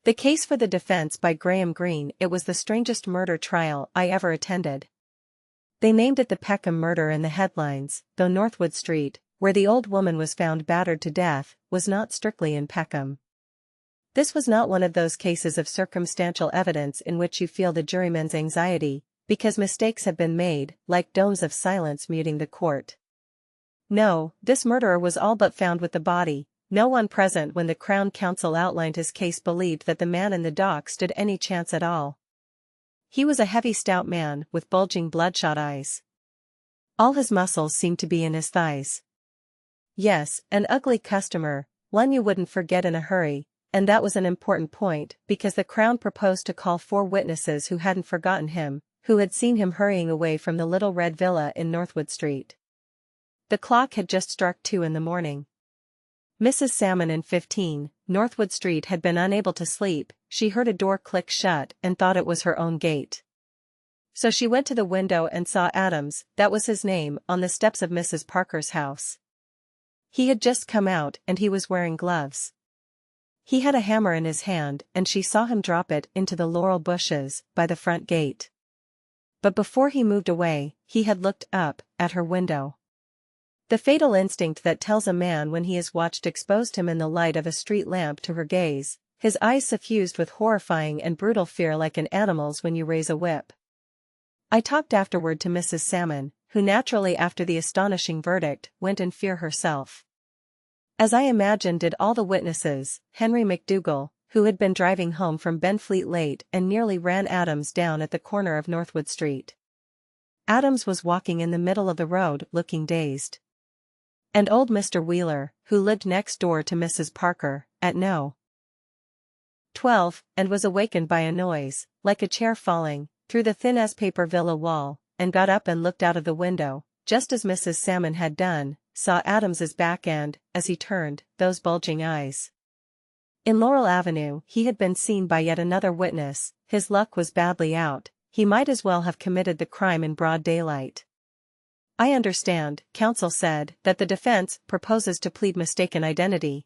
The case for the defense by Greene. It was the strangest murder trial I ever attended. They named it the Peckham murder in the headlines, though Northwood Street, where the old woman was found battered to death, was not strictly in Peckham. This was not one of those cases of circumstantial evidence in which you feel the juryman's anxiety, because mistakes have been made, like domes of silence muting the court. No, this murderer was all but found with the body. No one present when the Crown Counsel outlined his case believed that the man in the dock stood any chance at all. He was a heavy stout man with bulging bloodshot eyes. All his muscles seemed to be in his thighs. Yes, an ugly customer, one you wouldn't forget in a hurry, and that was an important point because the Crown proposed to call 4 witnesses who hadn't forgotten him, who had seen him hurrying away from the little red villa in Northwood Street. The clock had just struck 2 in the morning. Mrs. Salmon in 15, Northwood Street had been unable to sleep. She heard a door click shut and thought it was her own gate. So she went to the window and saw Adams, that was his name, on the steps of Mrs. Parker's house. He had just come out and he was wearing gloves. He had a hammer in his hand and she saw him drop it into the laurel bushes by the front gate. But before he moved away, he had looked up at her window. The fatal instinct that tells a man when he is watched exposed him in the light of a street lamp to her gaze, his eyes suffused with horrifying and brutal fear like an animal's when you raise a whip. I talked afterward to Mrs. Salmon, who naturally after the astonishing verdict went in fear herself. As I imagine did all the witnesses, Henry McDougall, who had been driving home from Benfleet late and nearly ran Adams down at the corner of Northwood Street. Adams was walking in the middle of the road looking dazed. And old Mr. Wheeler, who lived next door to Mrs. Parker, at No. 12, and was awakened by a noise, like a chair falling, through the thin as paper villa wall, and got up and looked out of the window, just as Mrs. Salmon had done, saw Adams's back and, as he turned, those bulging eyes. In Laurel Avenue he had been seen by yet another witness. His luck was badly out, he might as well have committed the crime in broad daylight. I understand, counsel said, that the defense proposes to plead mistaken identity.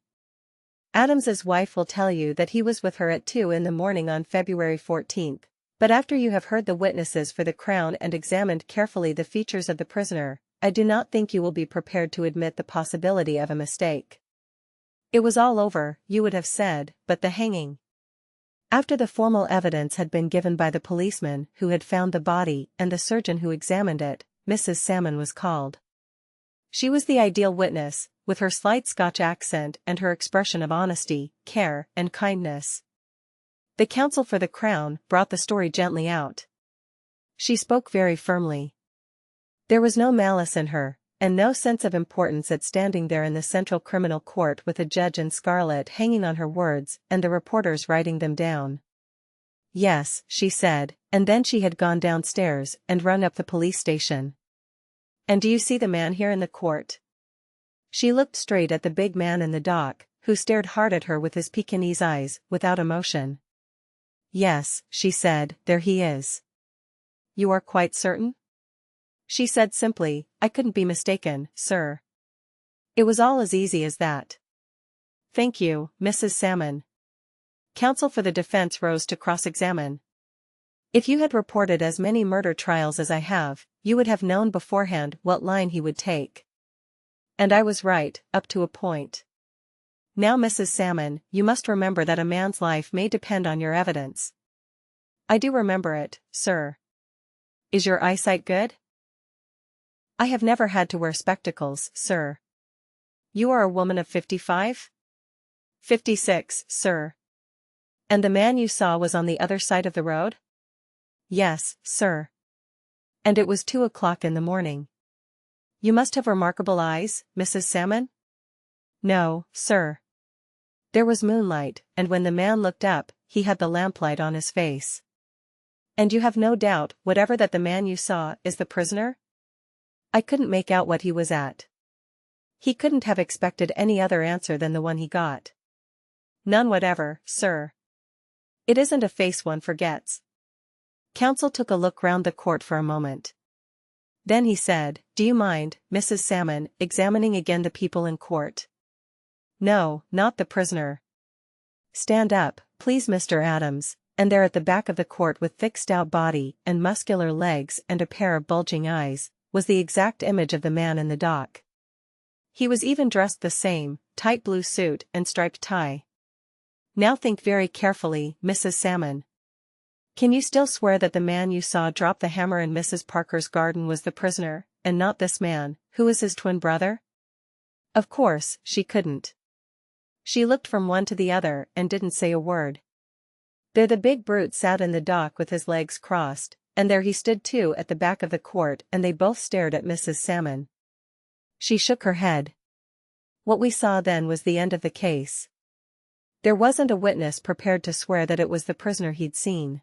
Adams's wife will tell you that he was with her at 2 in the morning on February 14, but after you have heard the witnesses for the Crown and examined carefully the features of the prisoner, I do not think you will be prepared to admit the possibility of a mistake. It was all over, you would have said, but the hanging. After the formal evidence had been given by the policeman who had found the body and the surgeon who examined it, Mrs. Salmon was called. She was the ideal witness, with her slight Scotch accent and her expression of honesty, care, and kindness. The counsel for the Crown brought the story gently out. She spoke very firmly. There was no malice in her, and no sense of importance at standing there in the Central Criminal Court with a judge in scarlet hanging on her words and the reporters writing them down. Yes, she said, and then she had gone downstairs and rung up the police station. And do you see the man here in the court? She looked straight at the big man in the dock, who stared hard at her with his Pekingese eyes, without emotion. Yes, she said, there he is. You are quite certain? She said simply, I couldn't be mistaken, sir. It was all as easy as that. Thank you, Mrs. Salmon. Counsel for the defense rose to cross-examine. If you had reported as many murder trials as I have, you would have known beforehand what line he would take. And I was right, up to a point. Now Mrs. Salmon, you must remember that a man's life may depend on your evidence. I do remember it, sir. Is your eyesight good? I have never had to wear spectacles, sir. You are a woman of 55? 56, sir. And the man you saw was on the other side of the road? Yes, sir. And it was 2 o'clock in the morning. You must have remarkable eyes, Mrs. Salmon? No, sir. There was moonlight, and when the man looked up, he had the lamplight on his face. And you have no doubt whatever that the man you saw is the prisoner? I couldn't make out what he was at. He couldn't have expected any other answer than the one he got. None whatever, sir. It isn't a face one forgets. Counsel took a look round the court for a moment. Then he said, do you mind, Mrs. Salmon, examining again the people in court? No, not the prisoner. "Stand up, please, Mr. Adams," and there at the back of the court with thick stout body and muscular legs and a pair of bulging eyes, was the exact image of the man in the dock. He was even dressed the same, tight blue suit and striped tie. "Now think very carefully, Mrs. Salmon. Can you still swear that the man you saw drop the hammer in Mrs. Parker's garden was the prisoner, and not this man, who is his twin brother?" Of course, she couldn't. She looked from one to the other and didn't say a word. There the big brute sat in the dock with his legs crossed, and there he stood too at the back of the court, and they both stared at Mrs. Salmon. She shook her head. What we saw then was the end of the case. There wasn't a witness prepared to swear that it was the prisoner he'd seen.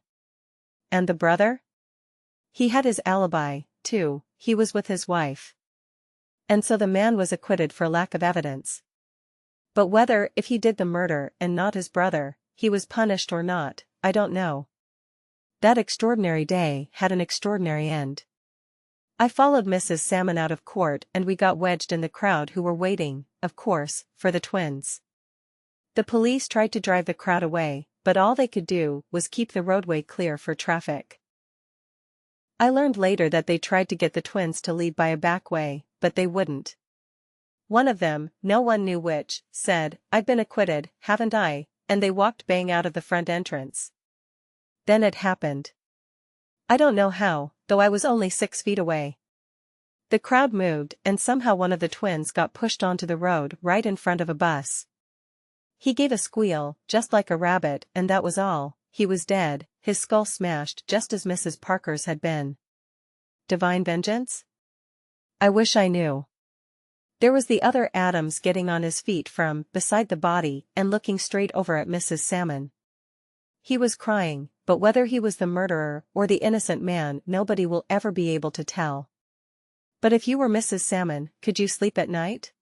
And the brother? He had his alibi, too, he was with his wife. And so the man was acquitted for lack of evidence. But whether, if he did the murder and not his brother, he was punished or not, I don't know. That extraordinary day had an extraordinary end. I followed Mrs. Salmon out of court and we got wedged in the crowd who were waiting, of course, for the twins. The police tried to drive the crowd away, but all they could do was keep the roadway clear for traffic. I learned later that they tried to get the twins to leave by a back way, but they wouldn't. One of them, no one knew which, said, "I've been acquitted, haven't I?" and they walked bang out of the front entrance. Then it happened. I don't know how, though I was only 6 feet away. The crowd moved and somehow one of the twins got pushed onto the road right in front of a bus. He gave a squeal, just like a rabbit, and that was all. He was dead, his skull smashed just as Mrs. Parker's had been. Divine vengeance? I wish I knew. There was the other Adams getting on his feet from beside the body and looking straight over at Mrs. Salmon. He was crying, but whether he was the murderer or the innocent man nobody will ever be able to tell. But if you were Mrs. Salmon, could you sleep at night?